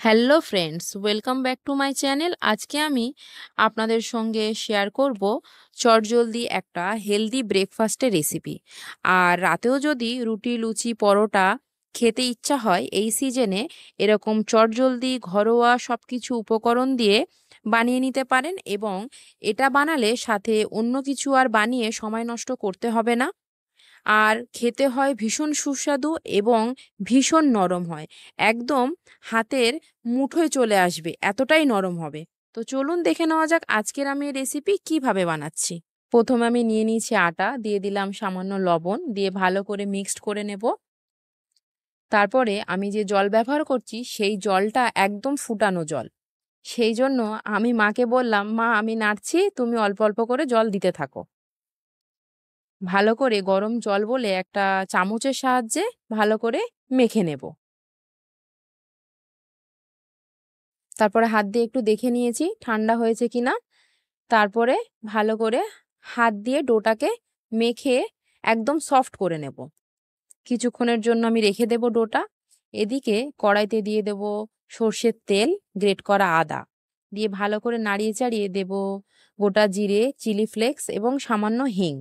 Hello friends, welcome back to my channel. আজকে আমি আপনাদের সঙ্গে শেয়ার করব চটজলদি একটা হেলদি ব্রেকফাস্টের রেসিপি। আর রাতেও যদি রুটি, লুচি, পরোটা খেতে ইচ্ছা হয় এই সিজনে, এরকম চটজলদি ঘরোয়া সব কিছু উপকরণ দিয়ে বানিয়ে নিতে পারেন এবং এটা বানালে সাথে অন্য কিছু আর বানিয়ে সময় নষ্ট করতে হবে না। আর খেতে হয় ভীষণ সুস্বাদু এবং ভীষণ নরম হয়। একদম হাতের মুঠোয় চলে আসবে, এতটাই নরম হবে। তো চলুন দেখে নেওয়া যাক আজকের আমি এই রেসিপি কিভাবে বানাচ্ছি। প্রথমে আমি নিয়ে নিয়েছি আটা, দিয়ে দিলাম সামান্য লবণ, দিয়ে ভালো করে মিক্সড করে নেব। তারপরে আমি যে জল ব্যবহার করছি সেই জলটা একদম ফুটানো জল। সেই জন্য আমি মাকে বললাম, মা আমি নাড়ছি, তুমি অল্প অল্প করে জল দিতে থাকো। ভালো করে গরম জল বলে একটা চামচের সাহায্যে ভালো করে মেখে নেব। তারপরে হাত দিয়ে একটু দেখে নিয়েছি ঠান্ডা হয়েছে কিনা। তারপরে ভালো করে হাত দিয়ে ডোটাকে মেখে একদম সফট করে নেব। কিছুক্ষণের জন্য আমি রেখে দেব ডোটা। এদিকে কড়াইতে দিয়ে দেব সর্ষের তেল, গ্রেট করা আদা দিয়ে ভালো করে নাড়িয়ে চাড়িয়ে দেব গোটা জিরে, চিলি ফ্লেক্স এবং সামান্য হিং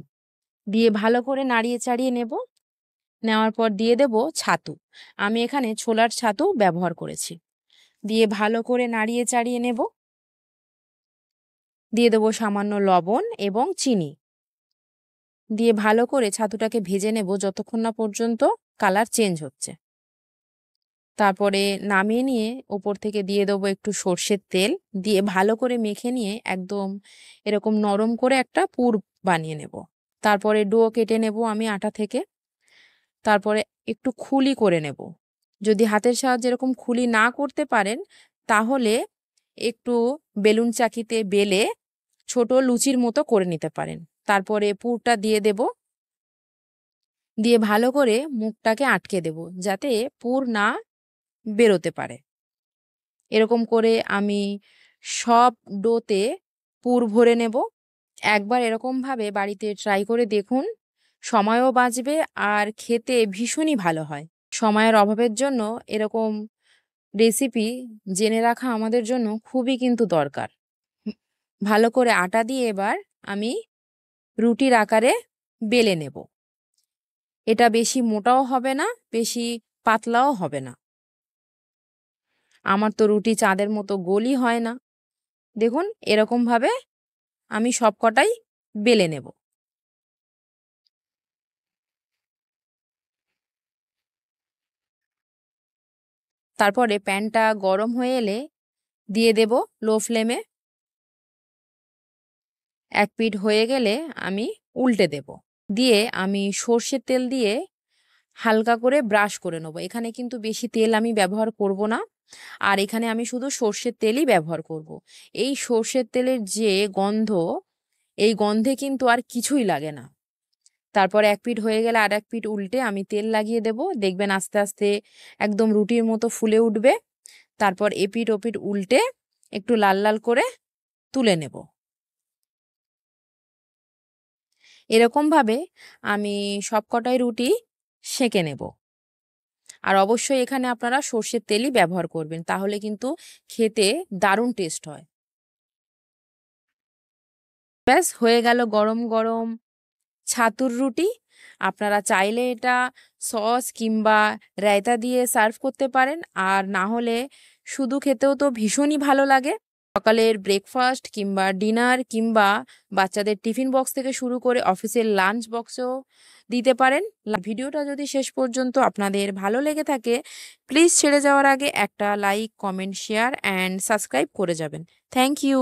দিয়ে ভালো করে নাড়িয়ে চাড়িয়ে নেব। নেওয়ার পর দিয়ে দেব ছাতু। আমি এখানে ছোলার ছাতু ব্যবহার করেছি। দিয়ে ভালো করে নাড়িয়ে চাড়িয়ে নেব। দিয়ে দেব সামান্য লবণ এবং চিনি দিয়ে ভালো করে ছাতুটাকে ভেজে নেব যতক্ষণ না পর্যন্ত কালার চেঞ্জ হচ্ছে। তারপরে নামিয়ে নিয়ে ওপর থেকে দিয়ে দেবো একটু সর্ষের তেল দিয়ে ভালো করে মেখে নিয়ে একদম এরকম নরম করে একটা পুর বানিয়ে নেব। তারপরে ডো কেটে নেব আমি আটা থেকে। তারপরে একটু খুলি করে নেব। যদি হাতের সাহায্যে এরকম খুলি না করতে পারেন তাহলে একটু বেলুন চাকিতে বেলে ছোট লুচির মতো করে নিতে পারেন। তারপরে পুরটা দিয়ে দেব, দিয়ে ভালো করে মুখটাকে আটকে দেব যাতে পুর না বেরোতে পারে। এরকম করে আমি সব ডোতে পুর ভরে নেব। একবার এরকমভাবে বাড়িতে ট্রাই করে দেখুন, সময়ও বাঁচবে আর খেতে ভীষণই ভালো হয়। সময়ের অভাবের জন্য এরকম রেসিপি জেনে রাখা আমাদের জন্য খুবই কিন্তু দরকার। হুম, ভালো করে আটা দিয়ে এবার আমি রুটির আকারে বেলে নেব। এটা বেশি মোটাও হবে না, বেশি পাতলাও হবে না। আমার তো রুটি চাঁদের মতো গোলই হয় না। দেখুন এরকমভাবে আমি সবকটাই বেলে নেব। তারপরে প্যানটা গরম হয়ে এলে দিয়ে দেব লো ফ্লেমে। এক পিঠ হয়ে গেলে আমি উল্টে দেব। দিয়ে আমি সর্ষের তেল দিয়ে হালকা করে ব্রাশ করে নেবো। এখানে কিন্তু বেশি তেল আমি ব্যবহার করব না। আর এখানে আমি শুধু সর্ষের তেলই ব্যবহার করব। এই সর্ষের তেলের যে গন্ধ, এই গন্ধে কিন্তু আর কিছুই লাগে না। তারপর এক পিঠ হয়ে গেলে আর এক পিঠ উল্টে আমি তেল লাগিয়ে দেব। দেখবেন আস্তে আস্তে একদম রুটির মতো ফুলে উঠবে। তারপর এপিঠ ওপিঠ উল্টে একটু লাল লাল করে তুলে নেব। এরকমভাবে আমি সবকটাই রুটি সেঁকে নেব। আর অবশ্যই এখানে আপনারা সর্ষের তেলই ব্যবহার করবেন, তাহলে কিন্তু খেতে দারুণ টেস্ট হয়। ব্যাস হয়ে গেল গরম গরম ছাতুর রুটি। আপনারা চাইলে এটা সস কিংবা রায়তা দিয়ে সার্ভ করতে পারেন, আর না হলে শুধু খেতেও তো ভীষণই ভালো লাগে। সকালের ব্রেকফাস্ট কিংবা ডিনার কিংবা বাচ্চাদের টিফিন বক্স থেকে শুরু করে অফিসের লাঞ্চ বক্সেও দিতে পারেন। ভিডিওটা যদি শেষ পর্যন্ত আপনাদের ভালো লেগে থাকে প্লিজ ছেড়ে যাওয়ার আগে একটা like, comment, share and subscribe করে যাবেন। Thank you.